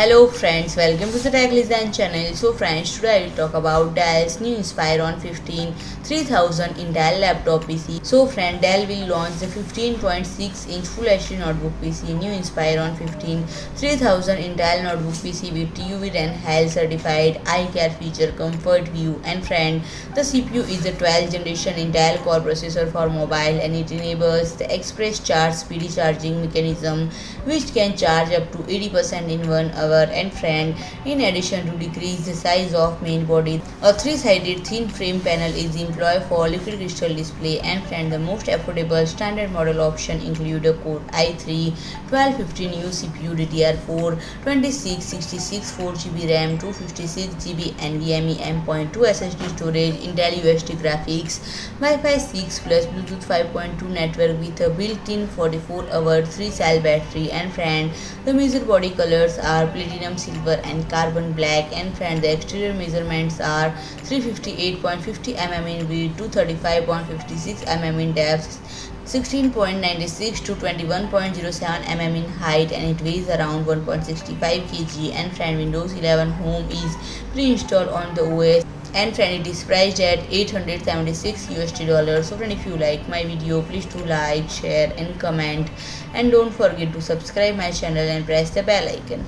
Hello friends, welcome to the Tech Design channel. So friends, today I will talk about Dell's new Inspiron 15 3000 Intel laptop PC. So friend, Dell will launch the 15.6-inch Full HD notebook PC, new Inspiron 15 3000 Intel notebook PC with TUV Rheinland certified eye care feature, comfort view. And friend, the CPU is the 12th generation Intel Core processor for mobile, and it enables the express charge speedy charging mechanism which can charge up to 80% in 1 hour. And friend, in addition to decrease the size of main body, a three-sided thin frame panel is employed for liquid crystal display. And friend, the most affordable standard model option include a Core i3 1215U CPU, DDR4 2666 4GB RAM, 256GB NVMe M.2 SSD storage, Intel UHD Graphics, Wi-Fi 6 plus Bluetooth 5.2 network with a built-in 44-hour 3-cell battery. And friend, the major body colors are platinum silver and carbon black. And friend, the exterior measurements are 358.50 mm in width, 235.56 mm in depth, 16.96 to 21.07 mm in height, and it weighs around 1.65 kg. And friend, Windows 11 Home is pre-installed on the OS. And friend, it is priced at $876 USD. So friend, if you like my video, please do like, share and comment, and don't forget to subscribe my channel and press the bell icon.